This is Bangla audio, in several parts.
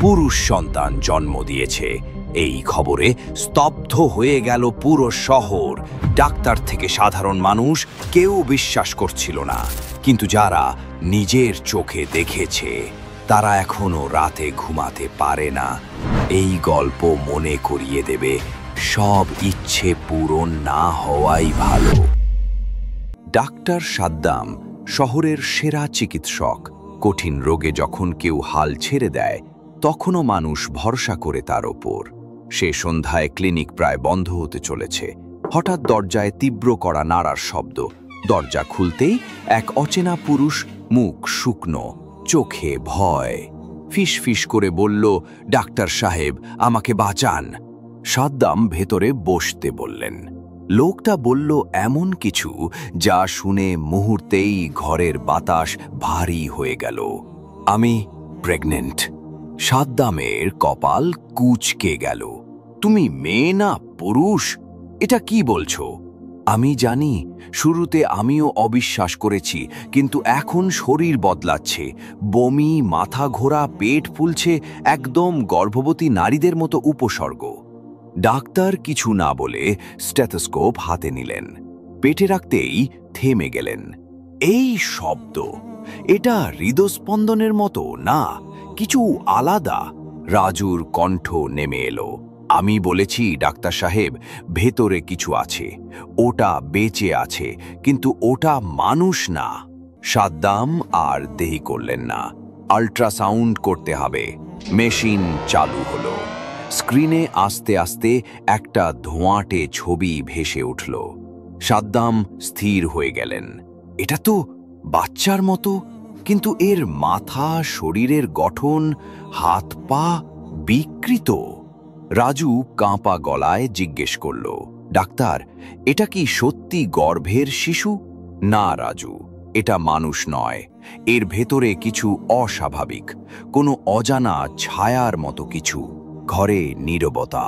পুরুষ সন্তান জন্ম দিয়েছে। এই খবরে স্তব্ধ হয়ে গেল পুরো শহর। ডাক্তার থেকে সাধারণ মানুষ কেউ বিশ্বাস করছিল না, কিন্তু যারা নিজের চোখে দেখেছে তারা এখনো রাতে ঘুমাতে পারে না। এই গল্প মনে করিয়ে দেবে, সব ইচ্ছে পূরণ না হওয়াই ভালো। ডাক্তার সাদ্দাম শহরের সেরা চিকিৎসক। কঠিন রোগে যখন কেউ হাল ছেড়ে দেয়, তখনও মানুষ ভরসা করে তার ওপর। সে সন্ধ্যায় ক্লিনিক প্রায় বন্ধ হতে চলেছে। হঠাৎ দরজায় তীব্র করা নাড়ার শব্দ। দরজা খুলতেই এক অচেনা পুরুষ, মুখ শুকনো, চোখে ভয়, ফিস ফিস করে বলল, ডাক্তার সাহেব, আমাকে বাঁচান। সাদ্দাম ভেতরে বসতে বললেন। লোকটা বলল এমন কিছু যা শুনে মুহূর্তেই ঘরের বাতাস ভারী হয়ে গেল। আমি প্রেগনেন্ট। সাদ্দামের কপাল কুঁচকে গেল। তুমি মেয়ে না পুরুষ? এটা কি বলছো? আমি জানি, শুরুতে আমিও অবিশ্বাস করেছি, কিন্তু এখন শরীর বদলাচ্ছে। বমি, মাথা ঘোরা, পেট ফুলছে, একদম গর্ভবতী নারীদের মতো উপসর্গ। ডাক্তার কিছু না বলে স্টেথোস্কোপ হাতে নিলেন। পেটে রাখতেই থেমে গেলেন। এই শব্দ, এটা হৃদস্পন্দনের মতো না, কিছু আলাদা। রাজুর কণ্ঠ নেমে এলো। আমি বলেছি ডাক্তার সাহেব, ভেতরে কিছু আছে, ওটা বেঁচে আছে, কিন্তু ওটা মানুষ না। সাদ্দাম আর দেরি করলেন না। আল্ট্রাসাউন্ড করতে হবে। মেশিন চালু হলো। স্ক্রিনে আস্তে আস্তে একটা ধোঁয়াটে ছবি ভেসে উঠল। সাদ্দাম স্থির হয়ে গেলেন। এটা তো বাচ্চার মতো, কিন্তু এর মাথা, শরীরের গঠন, হাত পা বিকৃত। রাজু কাঁপা গলায় জিজ্ঞেস করল, ডাক্তার, এটা কি সত্যি গর্ভের শিশু? না রাজু, এটা মানুষ নয়। এর ভেতরে কিছু অস্বাভাবিক, কোনো অজানা ছায়ার মতো কিছু। ঘরে নীরবতা।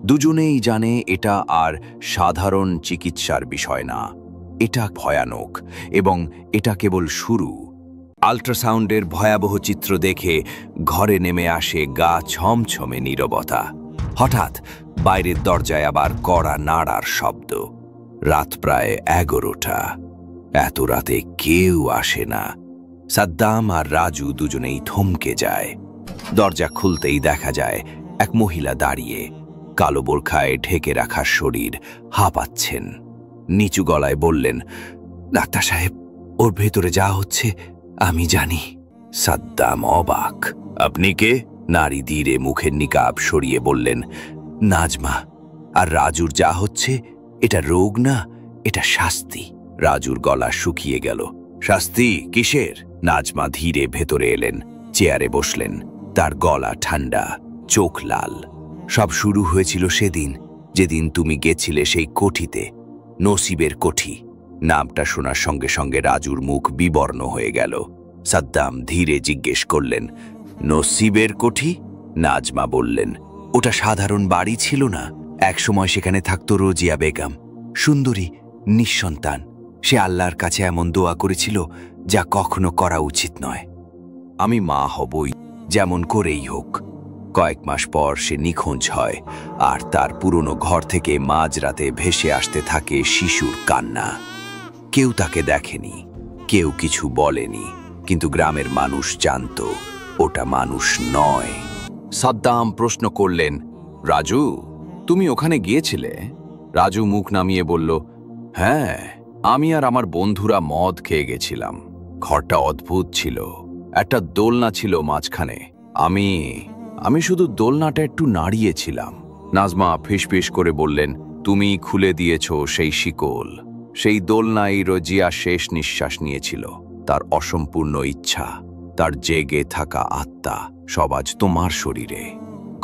দুজনেই জানে এটা আর সাধারণ চিকিৎসার বিষয় না, এটা ভয়ানক, এবং এটা কেবল শুরু। আল্ট্রাসাউন্ডের ভয়াবহ চিত্র দেখে ঘরে নেমে আসে গা ছমছমে নীরবতা। হঠাৎ বাইরের দরজায় আবার কড়া নাড়ার শব্দ। রাত প্রায় 11টা। এত রাতে কেউ আসে না। সাদ্দাম আর রাজু দুজনেই থমকে যায়। দরজা খুলতেই দেখা যায় এক মহিলা দাঁড়িয়ে, কালো বোরখায় ঢেকে রাখা শরীর, হাঁপাচ্ছেন। নিচু গলায় বললেন, ডাক্তার সাহেব, ওর ভেতরে যা হচ্ছে আমি জানি। সাদ্দাম অবাক। আপনি কে? নারী ধীরে মুখের নিকাব সরিয়ে বললেন, নাজমা। আর রাজুর যা হচ্ছে, এটা রোগ না, এটা শাস্তি। রাজুর গলা শুকিয়ে গেল। শাস্তি কিসের? নাজমা ধীরে ভেতরে এলেন, চেয়ারে বসলেন। তার গলা ঠান্ডা, চোখ লাল। সব শুরু হয়েছিল সেদিন, যেদিন তুমি গেছিলে সেই কোঠিতে, নসিবের কোঠি। নামটা শোনার সঙ্গে সঙ্গে রাজুর মুখ বিবর্ণ হয়ে গেল। সাদ্দাম ধীরে জিজ্ঞেস করলেন, নসিবের কোঠি? নাজমা বললেন, ওটা সাধারণ বাড়ি ছিল না। একসময় সেখানে থাকত রোজিয়া বেগম, সুন্দরী, নিঃসন্তান। সে আল্লাহর কাছে এমন দোয়া করেছিল যা কখনো করা উচিত নয়। আমি মা হবই, যেমন করেই হোক। কয়েক মাস পর সে নিখোঁজ হয়, আর তার পুরনো ঘর থেকে মাঝরাতে ভেসে আসতে থাকে শিশুর কান্না। কেউ তাকে দেখেনি, কেউ কিছু বলেনি, কিন্তু গ্রামের মানুষ জানত ওটা মানুষ নয়। সাদ্দাম প্রশ্ন করলেন, রাজু, তুমি ওখানে গিয়েছিলে? রাজু মুখ নামিয়ে বলল, হ্যাঁ, আমি আর আমার বন্ধুরা মদ খেয়ে গেছিলাম। ঘরটা অদ্ভুত ছিল। একটা দোলনা ছিল মাঝখানে। আমি শুধু দোলনাটা একটু নাড়িয়েছিলাম। নাজমা ফিসফিস করে বললেন, তুমি খুলে দিয়েছ সেই শিকল। সেই দোলনায় রোজিয়া শেষ নিঃশ্বাস নিয়েছিল। তার অসম্পূর্ণ ইচ্ছা, তার জেগে থাকা আত্মা, সব আজ তোমার শরীরে।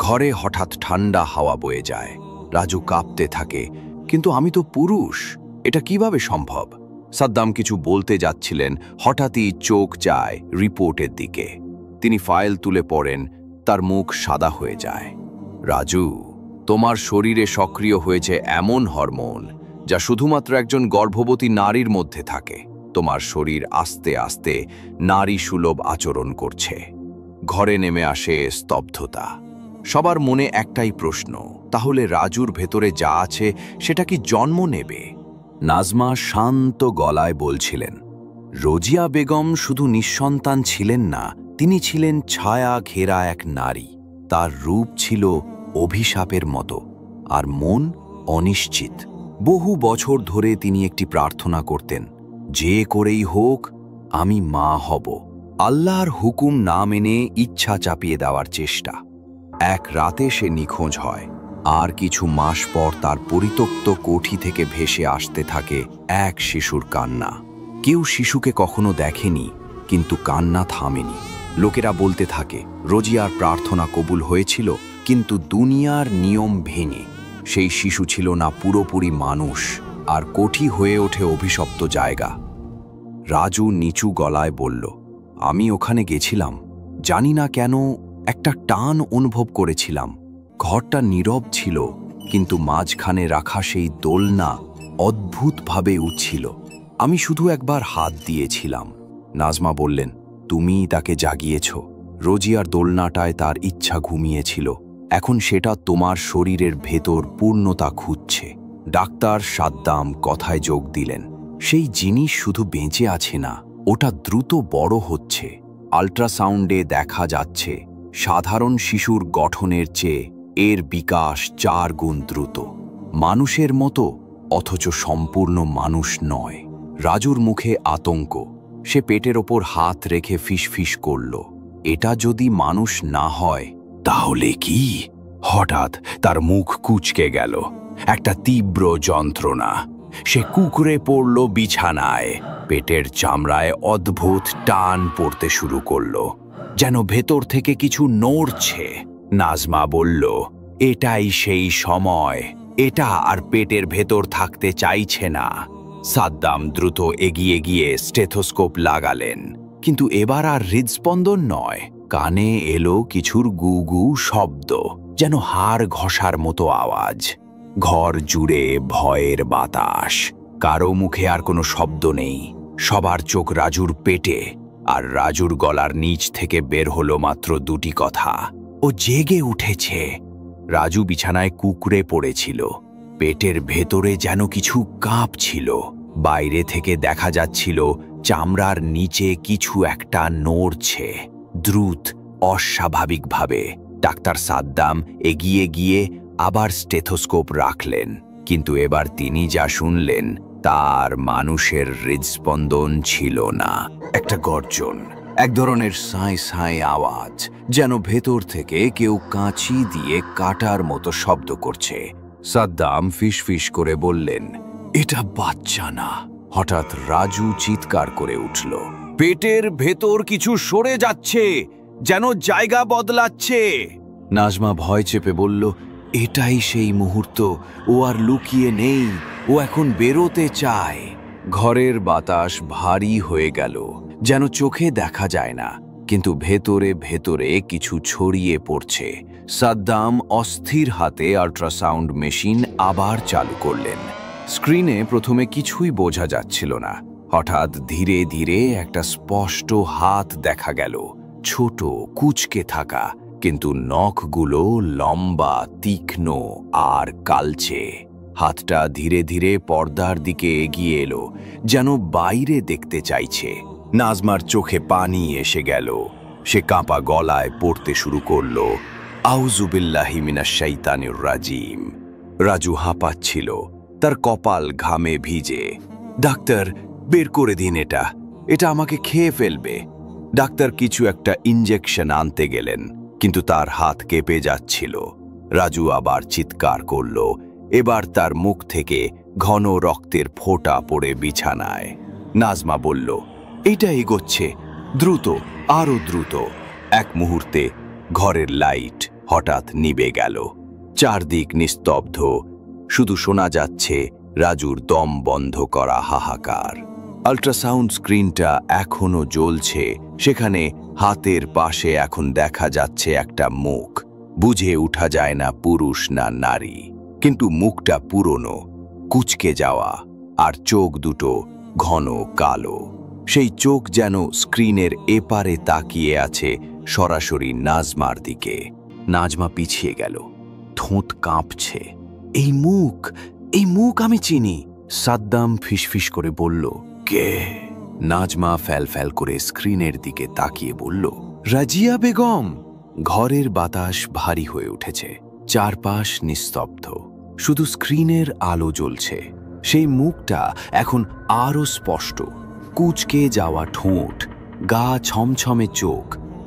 ঘরে হঠাৎ ঠান্ডা হাওয়া বয়ে যায়। রাজু কাঁপতে থাকে, কিন্তু আমি তো পুরুষ, এটা কিভাবে সম্ভব? সাদ্দাম কিছু বলতে যাচ্ছিলেন, হঠাৎই চোখ যায় রিপোর্টের দিকে। তিনি ফাইল তুলে পড়েন, তার মুখ সাদা হয়ে যায়। রাজু, তোমার শরীরে সক্রিয় হয়েছে এমন হরমোন যা শুধুমাত্র একজন গর্ভবতী নারীর মধ্যে থাকে। তোমার শরীর আস্তে আস্তে নারী সুলভ আচরণ করছে। ঘরে নেমে আসে স্তব্ধতা। সবার মনে একটাই প্রশ্ন, তাহলে রাজুর ভেতরে যা আছে সেটা কি জন্ম নেবে? নাজমা শান্ত গলায় বলছিলেন, রোজিয়া বেগম শুধু নিঃসন্তান ছিলেন না, তিনি ছিলেন ছায়া ঘেরা এক নারী। তার রূপ ছিল অভিশাপের মতো, আর মন অনিশ্চিত। বহু বছর ধরে তিনি একটি প্রার্থনা করতেন, যে করেই হোক আমি মা হব। আল্লাহর হুকুম না মেনে ইচ্ছা চাপিয়ে দেওয়ার চেষ্টা। এক রাতে সে নিখোঁজ হয়, আর কিছু মাস পর তার পরিত্যক্ত কোঠি থেকে ভেসে আসতে থাকে এক শিশুর কান্না। কেউ শিশুকে কখনো দেখেনি, কিন্তু কান্না থামেনি। লোকেরা বলতে থাকে, রোজিয়ার প্রার্থনা কবুল হয়েছিল, কিন্তু দুনিয়ার নিয়ম ভেঙে সেই শিশু ছিল না পুরোপুরি মানুষ, আর কোঠি হয়ে ওঠে অভিশপ্ত জায়গা। রাজু নিচু গলায় বলল, আমি ওখানে গেছিলাম। জানি না কেন একটা টান অনুভব করেছিলাম। ঘরটা নীরব ছিল, কিন্তু মাঝখানে রাখা সেই দোলনা অদ্ভুতভাবে উঠছিল। আমি শুধু একবার হাত দিয়েছিলাম। নাজমা বললেন, তুমিই তাকে জাগিয়েছ। রোজিয়ার দোলনাটায় তার ইচ্ছা ঘুমিয়েছিল, এখন সেটা তোমার শরীরের ভেতর পূর্ণতা খুঁজছে। ডাক্তার সাদ্দাম কথায় যোগ দিলেন, সেই জিনিস শুধু বেঁচে আছে না, ওটা দ্রুত বড় হচ্ছে। আল্ট্রাসাউন্ডে দেখা যাচ্ছে সাধারণ শিশুর গঠনের চেয়ে এর বিকাশ 4 গুণ দ্রুত। মানুষের মতো, অথচ সম্পূর্ণ মানুষ নয়। রাজুর মুখে আতঙ্ক। সে পেটের ওপর হাত রেখে ফিসফিস করল, এটা যদি মানুষ না হয় তাহলে কি? হঠাৎ তার মুখ কুঁচকে গেল, একটা তীব্র যন্ত্রণা। সে কুঁকড়ে পড়ল বিছানায়। পেটের চামড়ায় অদ্ভুত টান পড়তে শুরু করল, যেন ভেতর থেকে কিছু নড়ছে। নাজমা বলল, এটাই সেই সময়, এটা আর পেটের ভেতর থাকতে চাইছে না। সাদ্দাম দ্রুত এগিয়ে গিয়ে স্টেথোস্কোপ লাগালেন, কিন্তু এবার আর হৃদস্পন্দন নয়। কানে এলো কিছুর গু গু শব্দ, যেন হাড় ঘষার মতো আওয়াজ। ঘর জুড়ে ভয়ের বাতাস। কারো মুখে আর কোনো শব্দ নেই। সবার চোখ রাজুর পেটে, আর রাজুর গলার নিচ থেকে বের হলো মাত্র 2টি কথা, ও জেগে উঠেছে। রাজু বিছানায় কুঁকড়ে পড়েছিল। পেটের ভেতরে যেন কিছু কাঁপছিল। বাইরে থেকে দেখা যাচ্ছিল চামড়ার নিচে কিছু একটা নড়ছে, দ্রুত, অস্বাভাবিকভাবে। ডাক্তার সাদ্দাম এগিয়ে গিয়ে আবার স্টেথোস্কোপ রাখলেন, কিন্তু এবার তিনি যা শুনলেন তার মানুষের হৃদস্পন্দন ছিল না। একটা গর্জন, এক ধরনের সাঁই সাঁই আওয়াজ, যেন ভেতর থেকে কেউ কাঁচি দিয়ে কাটার মতো শব্দ করছে। সাদ্দাম ফিসফিস করে বললেন, এটা বাচ্চা না। হঠাৎ রাজু চিৎকার করে উঠল, পেটের ভেতর কিছু সরে যাচ্ছে, যেন জায়গা বদলাচ্ছে। নাজমা ভয় চেপে বলল, এটাই সেই মুহূর্ত, ও আর লুকিয়ে নেই, ও এখন বেরোতে চায়। ঘরের বাতাস ভারী হয়ে গেল, যেন চোখে দেখা যায় না, কিন্তু ভেতরে ভেতরে কিছু ছড়িয়ে পড়ছে। সাদ্দাম অস্থির হাতে আল্ট্রাসাউন্ড মেশিন আবার চালু করলেন। স্ক্রিনে প্রথমে কিছুই বোঝা যাচ্ছিল না। হঠাৎ ধীরে ধীরে একটা স্পষ্ট হাত দেখা গেল, ছোট, কুঁচকে থাকা, কিন্তু নখগুলো লম্বা, তীক্ষ্ণ আর কালচে। হাতটা ধীরে ধীরে পর্দার দিকে এগিয়ে এলো, যেন বাইরে দেখতে চাইছে। নাজমার চোখে পানি এসে গেল। সে কাঁপা গলায় পড়তে শুরু করল, আউযু বিল্লাহি মিনাশ শাইতানির রাজিম। রাজু হাঁপাচ্ছিল, তার কপাল ঘামে ভিজে। ডাক্তার, বের করে দিন এটা, এটা আমাকে খেয়ে ফেলবে। ডাক্তার কিছু একটা ইনজেকশন আনতে গেলেন, কিন্তু তার হাত কেঁপে যাচ্ছিল। রাজু আবার চিৎকার করল। এবার তার মুখ থেকে ঘন রক্তের ফোঁটা পড়ে বিছানায়। নাজমা বলল, এইটা এগোচ্ছে, দ্রুত, আরো দ্রুত। এক মুহূর্তে ঘরের লাইট হঠাৎ নিভে গেল। চারদিক নিস্তব্ধ, শুধু শোনা যাচ্ছে রাজুর দম বন্ধ করা হাহাকার। আল্ট্রাসাউন্ড স্ক্রিনটা এখনো জ্বলছে। সেখানে হাতের পাশে এখন দেখা যাচ্ছে একটা মুখ। বুঝে উঠা যায় না পুরুষ না নারী, কিন্তু মুখটা পুরনো, কুঁচকে যাওয়া, আর চোখ দুটো ঘন কালো। সেই চোখ যেন স্ক্রিনের এপারে তাকিয়ে আছে, সরাসরি নাজমার দিকে। নাজমা পিছিয়ে গেল, ঠোঁট কাঁপছে। এই মুখ আমি চিনি। সাদ্দাম ফিসফিস করে বলল, কে? নাজমা ফ্যাল করে স্ক্রিনের দিকে তাকিয়ে বলল, রাজিয়া বেগম। ঘরের বাতাস ভারী হয়ে উঠেছে, চারপাশ নিস্তব্ধ, শুধু স্ক্রিনের আলো জ্বলছে। সেই মুখটা এখন আরো স্পষ্ট, কুঁচকে যাওয়া ঠোঁট, গা ছমছমে চোখ,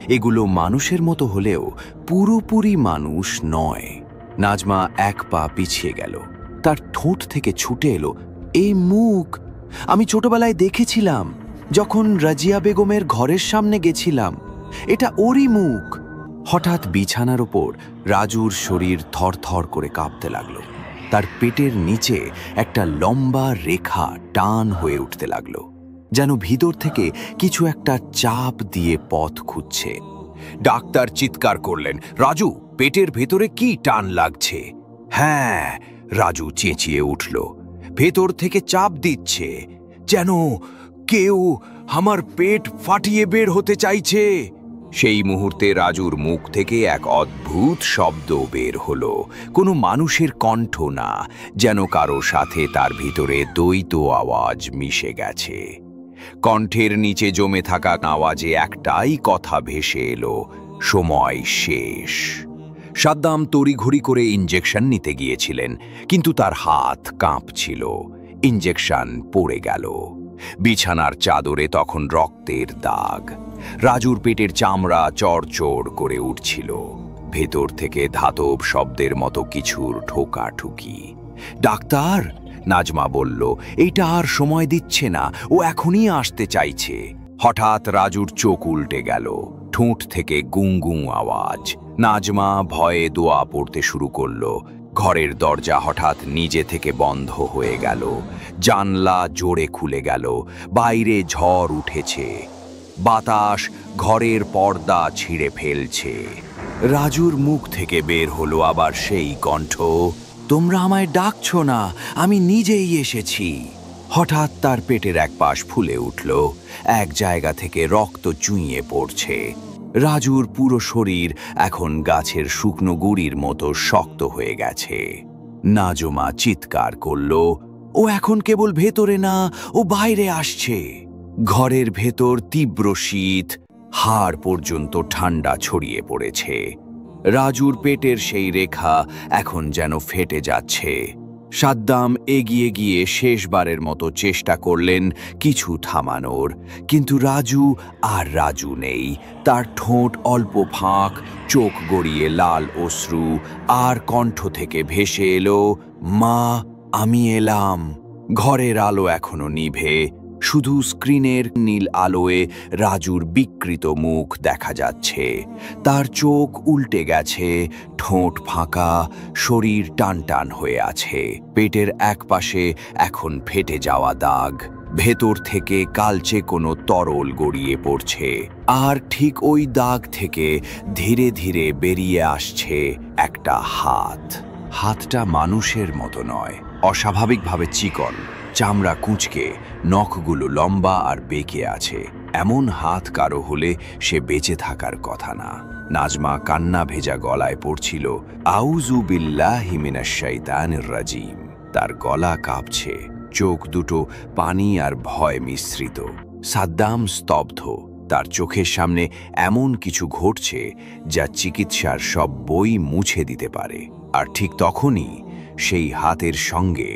এগুলো মানুষের মতো হলেও পুরোপুরি মানুষ নয়। নাজমা এক পা পিছিয়ে গেল, তার ঠোঁট থেকে ছুটে এলো, এই মুখ আমি ছোটবেলায় দেখেছিলাম, যখন রাজিয়া বেগমের ঘরের সামনে গেছিলাম। এটা ওরই মুখ। হঠাৎ বিছানার ওপর রাজুর শরীর থরথর করে কাঁপতে লাগলো। তার পেটের নিচে একটা লম্বা রেখা টান হয়ে উঠতে লাগলো, যেন ভিতর থেকে কিছু একটা চাপ দিয়ে পথ খুঁজছে। ডাক্তার চিৎকার করলেন, রাজু, পেটের ভেতরে কি টান লাগছে? হ্যাঁ, রাজু চেঁচিয়ে উঠল, ভেতর থেকে চাপ দিচ্ছে, যেন কেউ আমার পেট ফাটিয়ে বের হতে চাইছে। সেই মুহূর্তে রাজুর মুখ থেকে এক অদ্ভুত শব্দ বের হলো, কোনো মানুষের কণ্ঠ না, যেন কারো সাথে তার ভিতরে দ্বৈত আওয়াজ মিশে গেছে। কণ্ঠের নিচে জমে থাকা আওয়াজে একটাই কথা ভেসে এলো, সময় শেষ। সাদ্দাম তড়িঘড়ি করে ইঞ্জেকশন নিতে গিয়েছিলেন, কিন্তু তার হাত কাঁপছিল। ইঞ্জেকশন পড়ে গেল। বিছানার চাদরে তখন রক্তের দাগ। রাজুর পেটের চামড়া চড়চড় করে উঠছিল, ভেতর থেকে ধাতব শব্দের মতো কিছুর ঠোকাঠুকি। ডাক্তার, নাজমা বলল, এইটা আর সময় দিচ্ছে না, ও এখনই আসতে চাইছে। হঠাৎ রাজুর চোখ উল্টে গেল, ঠোঁট থেকে গুঁ আওয়াজ। নাজমা ভয়ে দোয়া পড়তে শুরু করলো। ঘরের দরজা হঠাৎ নিজে থেকে বন্ধ হয়ে গেল, জানলা জোরে খুলে গেল, বাইরে ঝড় উঠেছে, বাতাস ঘরের পর্দা ছিঁড়ে ফেলছে। রাজুর মুখ থেকে বের হলো আবার সেই কণ্ঠ, তোমরা আমায় ডাকছো না, আমি নিজেই এসেছি। হঠাৎ তার পেটের এক পাশ ফুলে উঠল, এক জায়গা থেকে রক্ত চুইয়ে পড়ছে। রাজুর পুরো শরীর এখন গাছের শুকনো গুড়ির মতো শক্ত হয়ে গেছে। নাজমা চিৎকার করল, ও এখন কেবল ভেতরে না, ও বাইরে আসছে। ঘরের ভেতর তীব্র শীত, হাড় পর্যন্ত ঠান্ডা ছড়িয়ে পড়েছে। রাজুর পেটের সেই রেখা এখন যেন ফেটে যাচ্ছে। সাদ্দাম এগিয়ে গিয়ে শেষবারের মতো চেষ্টা করলেন কিছু থামানোর, কিন্তু রাজু নেই। তার ঠোঁট অল্প ফাঁক, চোখ গড়িয়ে লাল অশ্রু, আর কণ্ঠ থেকে ভেসে এলো, মা, আমি এলাম। ঘরের আলো এখনো নিভে, শুধু স্ক্রিনের নীল আলোয় রাজুর বিকৃত মুখ দেখা যাচ্ছে। তার চোখ উল্টে গেছে, ঠোঁট ফাঁকা, শরীর টানটান হয়ে আছে। পেটের একপাশে এখন ফেটে যাওয়া দাগ, ভেতর থেকে কালচে কোনো তরল গড়িয়ে পড়ছে। আর ঠিক ওই দাগ থেকে ধীরে ধীরে বেরিয়ে আসছে একটা হাত। হাতটা মানুষের মতো নয়, অস্বাভাবিকভাবে চিকন, চামড়া কুঁচকে, নখগুলো লম্বা আর বেঁকে আছে। এমন হাত কারো হলে সে বেঁচে থাকার কথা না। নাজমা কান্না ভেজা গলায় পড়ছিল, আউযু বিল্লাহি মিনাশ শাইতানির রাজিম। তার গলা কাঁপছে, চোখ দুটো পানি আর ভয় মিশ্রিত। সাদ্দাম স্তব্ধ, তার চোখের সামনে এমন কিছু ঘটছে যা চিকিৎসার সব বই মুছে দিতে পারে। আর ঠিক তখনই সেই হাতের সঙ্গে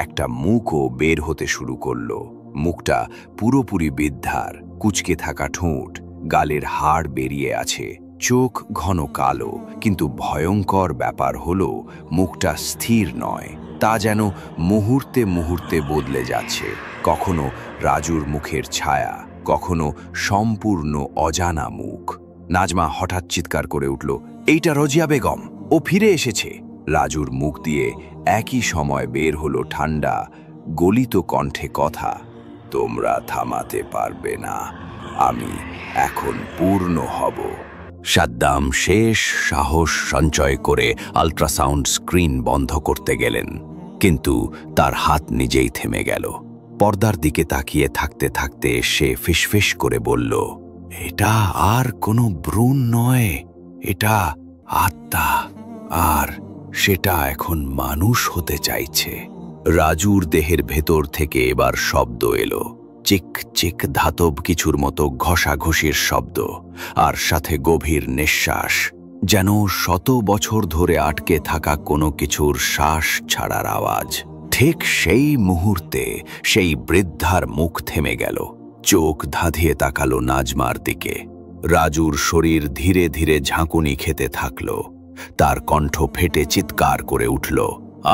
একটা মুখও বের হতে শুরু করলো। মুখটা পুরোপুরি বৃদ্ধার, কুঁচকে থাকা ঠোঁট, গালের হাড় বেরিয়ে আছে, চোখ ঘন কালো। কিন্তু ভয়ঙ্কর ব্যাপার হলো মুখটা স্থির নয়, তা যেন মুহূর্তে মুহূর্তে বদলে যাচ্ছে। কখনো রাজুর মুখের ছায়া, কখনো সম্পূর্ণ অজানা মুখ। নাজমা হঠাৎ চিৎকার করে উঠল, এইটা রজিয়া বেগম, ও ফিরে এসেছে। রাজুর মুখ দিয়ে একই সময় বের হলো ঠান্ডা গলিত কণ্ঠে কথা, তোমরা থামাতে পারবে না, আমি এখন পূর্ণ হব। সাদ্দাম শেষ সাহস সঞ্চয় করে আল্ট্রাসাউন্ড স্ক্রিন বন্ধ করতে গেলেন, কিন্তু তার হাত নিজেই থেমে গেল। পর্দার দিকে তাকিয়ে থাকতে থাকতে সে ফিসফিস করে বলল, এটা আর কোনো ভ্রূণ নয়, এটা আত্মা, আর সেটা এখন মানুষ হতে চাইছে। রাজুর দেহের ভেতর থেকে এবার শব্দ এলো, চিক চিক ধাতব কিছুর মতো ঘষাঘষির শব্দ, আর সাথে গভীর নিঃশ্বাস, যেন শত বছর ধরে আটকে থাকা কোনো কিছুর শ্বাস ছাড়ার আওয়াজ। ঠিক সেই মুহূর্তে সেই বৃদ্ধার মুখ থেমে গেল, চোখ ধাঁধিয়ে তাকালো নাজমার দিকে। রাজুর শরীর ধীরে ধীরে ঝাঁকুনি খেতে থাকল, তার কণ্ঠ ফেটে চিৎকার করে উঠল,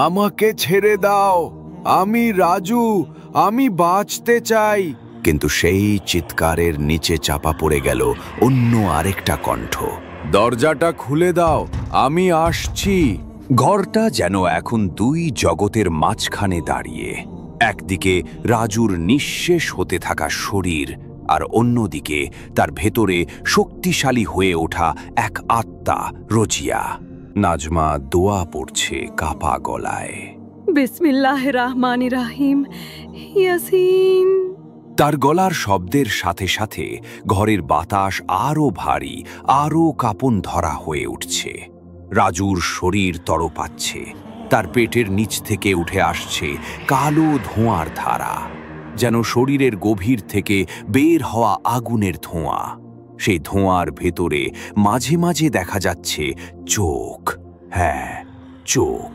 আমাকে ছেড়ে দাও, আমি রাজু, আমি বাঁচতে চাই। কিন্তু সেই চিৎকারের নিচে চাপা পড়ে গেল অন্য আরেকটা কণ্ঠ, দরজাটা খুলে দাও, আমি আসছি। ঘরটা যেন এখন দুই জগতের মাঝখানে দাঁড়িয়ে, একদিকে রাজুর নিঃশেষ হতে থাকা শরীর, আর অন্যদিকে তার ভেতরে শক্তিশালী হয়ে ওঠা এক আত্মা, রোজিয়া। নাজমা দোয়া পড়ছে কাপা গলায়, বিসমিল্লাহির রহমানির রহিম, ইয়াসিন। তার গলার শব্দের সাথে সাথে ঘরের বাতাস আরও ভারী, আরও কাঁপন ধরা হয়ে উঠছে। রাজুর শরীর তড়পাচ্ছে, তার পেটের নিচ থেকে উঠে আসছে কালো ধোঁয়ার ধারা, যেন শরীরের গভীর থেকে বের হওয়া আগুনের ধোঁয়া। সেই ধোঁয়ার ভেতরে মাঝে মাঝে দেখা যাচ্ছে চোখ, হ্যাঁ চোখ,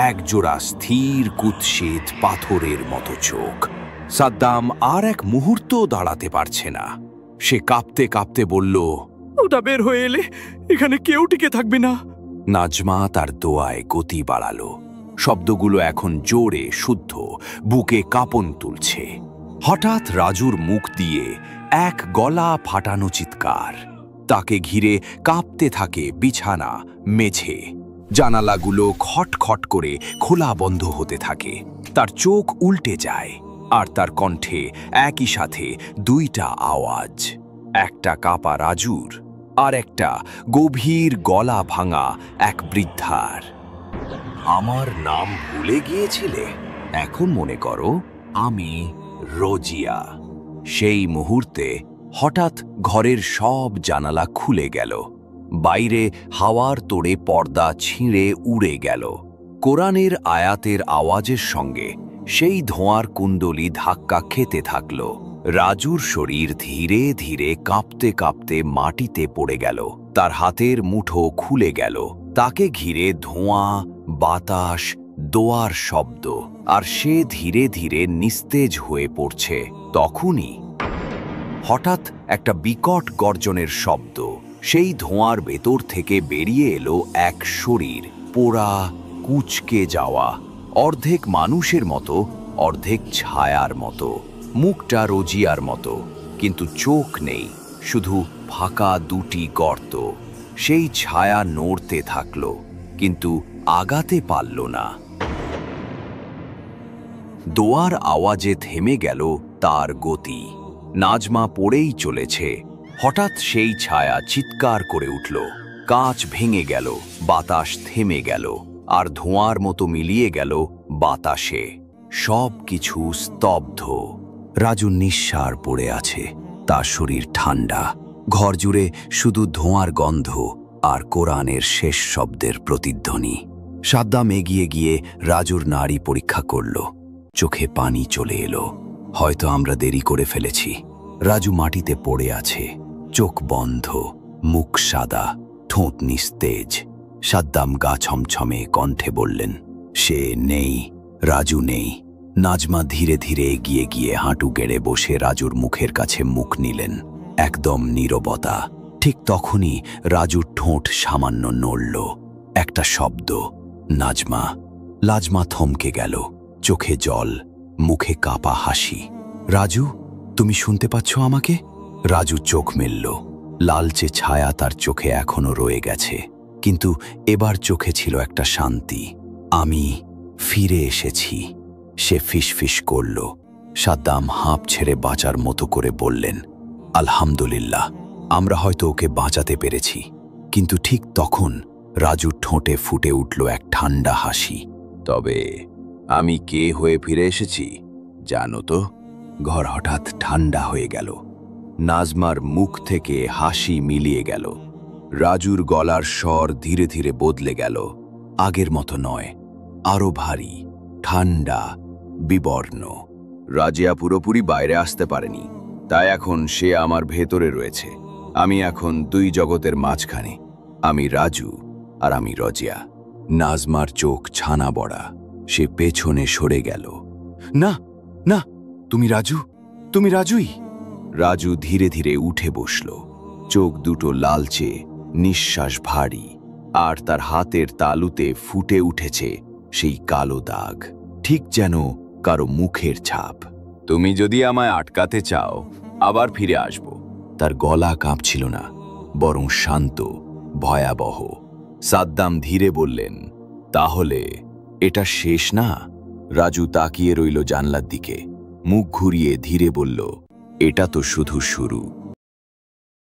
একজোড়া স্থির কুৎসিত পাথরের মতো চোখ। সাদ্দাম আর এক মুহূর্ত দাঁড়াতে পারছে না, সে কাঁপতে কাঁপতে বলল, ওটা বের হয়ে এলে এখানে কেউ টিকে থাকবে না। নাজমা তার দোয়ায় গতি বাড়ালো, শব্দগুলো এখন জোরে শুদ্ধ, বুকে কাঁপন তুলছে। হঠাৎ রাজুর মুখ দিয়ে এক গলা ফাটানো চিৎকার, তাকে ঘিরে কাঁপতে থাকে বিছানা, মেঝে, জানালাগুলো খটখট করে খোলা বন্ধ হতে থাকে। তার চোখ উল্টে যায়, আর তার কণ্ঠে একই সাথে দুইটা আওয়াজ, একটা কাপা রাজুর, আর একটা গভীর গলা ভাঙা এক বৃদ্ধার। আমার নাম ভুলে গিয়েছিলে? এখন মনে করো আমি রোজিয়া। সেই মুহূর্তে হঠাৎ ঘরের সব জানালা খুলে গেল, বাইরে হাওয়ার তোড়ে পর্দা ছিঁড়ে উড়ে গেল। কোরআনের আয়াতের আওয়াজের সঙ্গে সেই ধোঁয়ার কুণ্ডলী ধাক্কা খেতে থাকল। রাজুর শরীর ধীরে ধীরে কাঁপতে কাঁপতে মাটিতে পড়ে গেল, তার হাতের মুঠো খুলে গেল, তাকে ঘিরে ধোঁয়া, বাতাস, দোয়ার শব্দ, আর সে ধীরে ধীরে নিস্তেজ হয়ে পড়ছে। তখনই হঠাৎ একটা বিকট গর্জনের শব্দ, সেই ধোঁয়ার ভেতর থেকে বেরিয়ে এলো এক শরীর, পোড়া, কুঁচকে যাওয়া, অর্ধেক মানুষের মতো, অর্ধেক ছায়ার মতো। মুখটা রোজিয়ার মতো, কিন্তু চোখ নেই, শুধু ফাঁকা দুটি গর্ত। সেই ছায়া নড়তে থাকল, কিন্তু আগাতে পারল না। দোয়ার আওয়াজে থেমে গেল তার গতি। নাজমা পড়েই চলেছে, হঠাৎ সেই ছায়া চিৎকার করে উঠল, কাঁচ ভেঙে গেল, বাতাস থেমে গেল, আর ধোঁয়ার মতো মিলিয়ে গেল বাতাসে। সব কিছু স্তব্ধ। রাজু নিঃশ্বাস পড়ে আছে, তার শরীর ঠান্ডা, ঘর জুড়ে শুধু ধোঁয়ার গন্ধ আর কোরআনের শেষ শব্দের প্রতিধ্বনি। সাদ্দাম এগিয়ে গিয়ে রাজুর নাড়ি পরীক্ষা করল, চোখে পানি চলে এলো, হয়তো আমরা দেরি করে ফেলেছি। রাজু মাটিতে পড়ে আছে, চোখ বন্ধ, মুখ সাদা, ঠোঁট নিস্তেজ। সাদ্দাম গা ছমছমে কণ্ঠে বললেন, সে নেই, রাজু নেই। নাজমা ধীরে ধীরে এগিয়ে গিয়ে হাঁটু গেড়ে বসে রাজুর মুখের কাছে মুখ নিলেন। একদম নীরবতা। ঠিক তখনই রাজুর ঠোঁট সামান্য নড়ল, একটা শব্দ, নাজমা। নাজমা থমকে গেল, চোখে জল, মুখে কাপা হাসি। রাজু, তুমি শুনতে পাচ্ছ আমাকে? রাজু চোখ মেলল, লালচে ছায়া তার চোখে এখনো রয়ে গেছে, কিন্তু এবার চোখে ছিল একটা শান্তি। আমি ফিরে এসেছি, সে ফিসফিস করল। সাদ্দাম হাঁপ ছেড়ে বাঁচার মতো করে বললেন, আলহামদুলিল্লাহ, আমরা হয়তো ওকে বাঁচাতে পেরেছি। কিন্তু ঠিক তখন রাজুর ঠোঁটে ফুটে উঠল এক ঠান্ডা হাসি। তবে আমি কে হয়ে ফিরে এসেছি জানো তো? ঘর হঠাৎ ঠান্ডা হয়ে গেল, নাজমার মুখ থেকে হাসি মিলিয়ে গেল। রাজুর গলার স্বর ধীরে ধীরে বদলে গেল। আগের মতো নয়, আরো ভারী, ঠান্ডা, বিবর্ণ। রাজিয়া পুরোপুরি বাইরে আসতে পারেনি, তাই এখন সে আমার ভেতরে রয়েছে। আমি এখন দুই জগতের মাঝখানে। আমি রাজু আর আমি রজিয়া। নাজমার চোখ ছানা বড়া। সে পেছনে সরে গেল। না না, তুমি রাজু, তুমি রাজুই। রাজু ধীরে ধীরে উঠে বসল। চোখ দুটো লালচে, নিঃশ্বাস ভারী, আর তার হাতের তালুতে ফুটে উঠেছে সেই কালো দাগ, ঠিক যেন কারো মুখের ছাপ। তুমি যদি আমায় আটকাতে চাও, আবার ফিরে আসব। তার গলা কাঁপছিল না, বরং শান্ত, ভয়াবহ। সাদ্দাম ধীরে বললেন, তাহলে এটা শেষ না? রাজু তাকিয়ে রইল জানলার দিকে, মুখ ঘুরিয়ে ধীরে বলল, এটা তো শুধু শুরু।